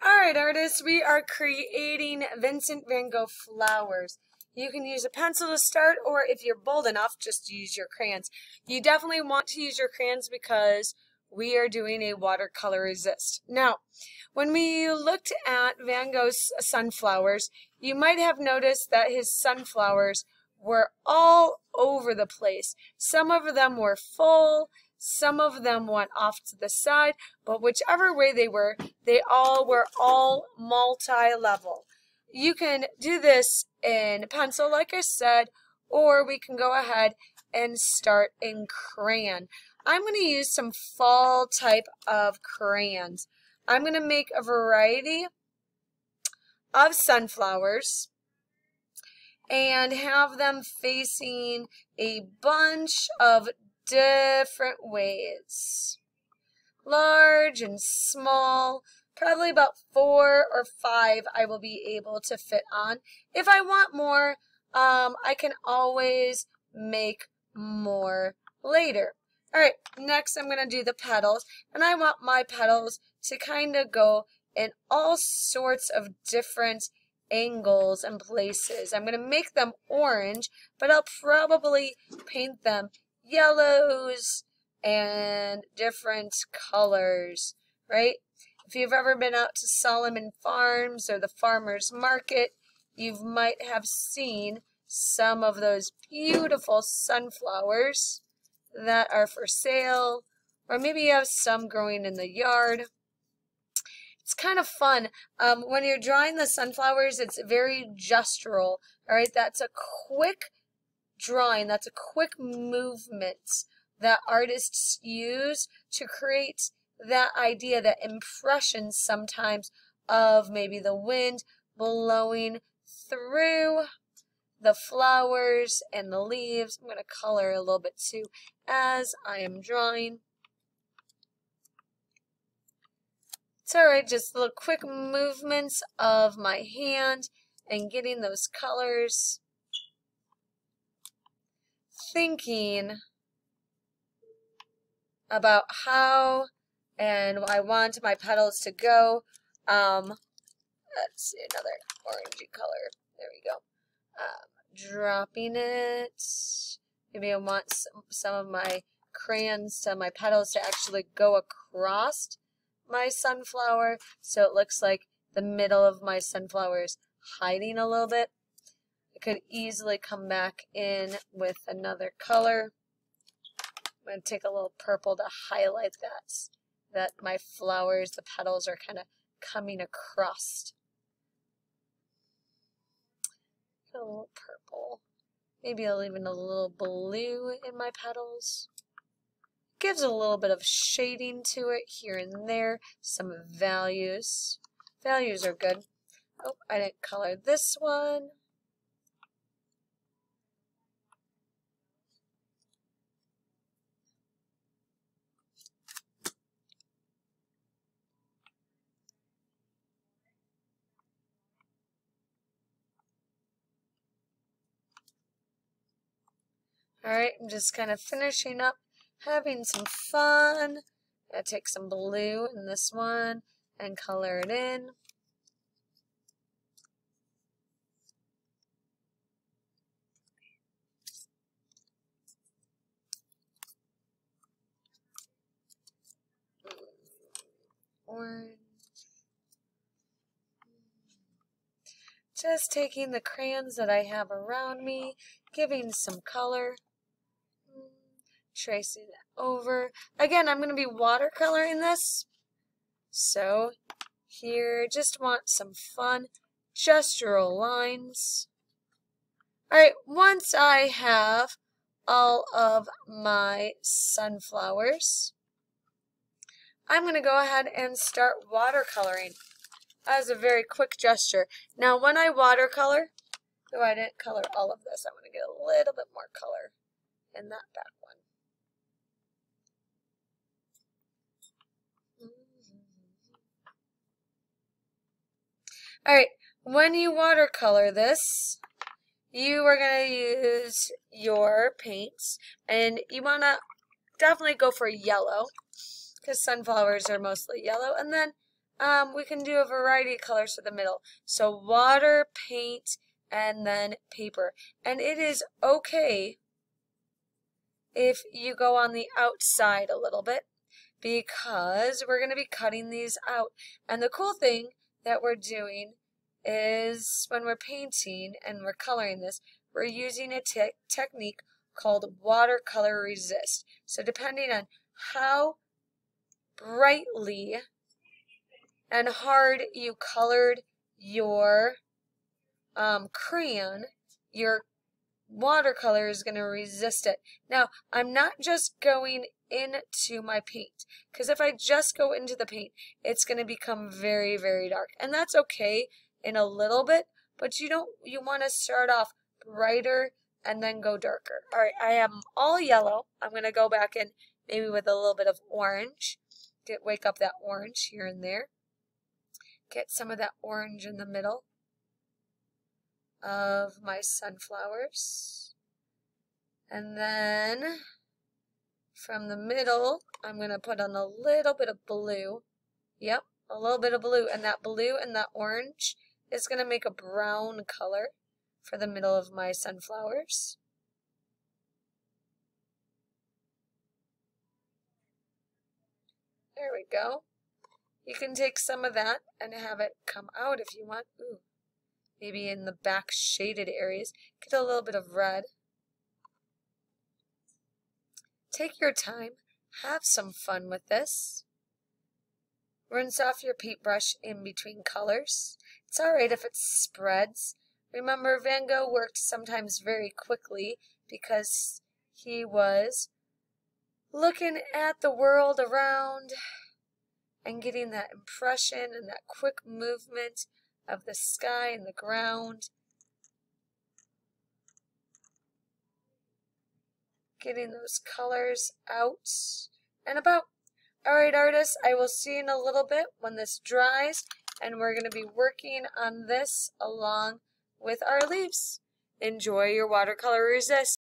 Alright, artists, we are creating Vincent van Gogh flowers. You can use a pencil to start, or if you're bold enough, just use your crayons. You definitely want to use your crayons because we are doing a watercolor resist. Now, when we looked at Van Gogh's sunflowers, you might have noticed that his sunflowers were all over the place. Some of them were full, some of them went off to the side, but whichever way they were all multi-level. You can do this in pencil, like I said, or we can go ahead and start in crayon. I'm going to use some fall type of crayons. I'm going to make a variety of sunflowers and have them facing a bunch of different ways. Large and small, probably about 4 or 5 I will be able to fit on. If I want more, I can always make more later. Alright, next I'm going to do the petals, and I want my petals to kind of go in all sorts of different angles and places. I'm going to make them orange, but I'll probably paint them yellows and different colors, right? If you've ever been out to Solomon Farms or the farmer's market, you might have seen some of those beautiful sunflowers that are for sale, or maybe you have some growing in the yard. It's kind of fun. When you're drawing the sunflowers, it's very gestural, all right? That's a quick drawing, that's a quick movement that artists use to create that idea, that impression sometimes of maybe the wind blowing through the flowers and the leaves. I'm going to color a little bit too as I am drawing. It's alright, just little quick movements of my hand and getting those colors. Thinking about how and I want my petals to go. Let's see, another orangey color. There we go. Dropping it. Maybe I want some of my crayons to my petals to actually go across my sunflower, so it looks like the middle of my sunflower is hiding a little bit. I could easily come back in with another color. I'm going to take a little purple to highlight that my flowers, the petals are kind of coming across. A little purple. Maybe even a little blue in my petals. Gives a little bit of shading to it here and there. Some values. Values are good. Oh, I didn't color this one. Alright, I'm just kind of finishing up, having some fun. I take some blue in this one and color it in. Orange. Just taking the crayons that I have around me, giving some color. Tracing it over. Again, I'm going to be watercoloring this. So here, just want some fun gestural lines. Alright, once I have all of my sunflowers, I'm going to go ahead and start watercoloring. That is a very quick gesture. Now, when I watercolor, though I didn't color all of this, I'm going to get a little bit more color in that back one. Alright, when you watercolor this, you are going to use your paints, and you want to definitely go for yellow, because sunflowers are mostly yellow, and then we can do a variety of colors for the middle. So water, paint, and then paper. And it is okay if you go on the outside a little bit, because we're going to be cutting these out. And the cool thing that we're doing is when we're painting and we're coloring this, we're using a technique called watercolor resist. So depending on how brightly and hard you colored your crayon, your watercolor is going to resist it. Now, I'm not just going into my paint, because if I just go into the paint, it's going to become very, very dark. And that's okay in a little bit, but you want to start off brighter and then go darker. All right, I am all yellow. I'm going to go back in maybe with a little bit of orange. Wake up that orange here and there. Get some of that orange in the middle of my sunflowers. And then from the middle, I'm going to put on a little bit of blue. Yep, a little bit of blue. And that blue and that orange is going to make a brown color for the middle of my sunflowers. There we go. You can take some of that and have it come out if you want. Ooh, maybe in the back shaded areas. Get a little bit of red. Take your time. Have some fun with this. Rinse off your paintbrush in between colors. It's alright if it spreads. Remember, Van Gogh worked sometimes very quickly because he was looking at the world around and getting that impression and that quick movement of the sky and the ground. Getting those colors out and about. Alright, artists, I will see you in a little bit when this dries, and we're going to be working on this along with our leaves. Enjoy your watercolor resist.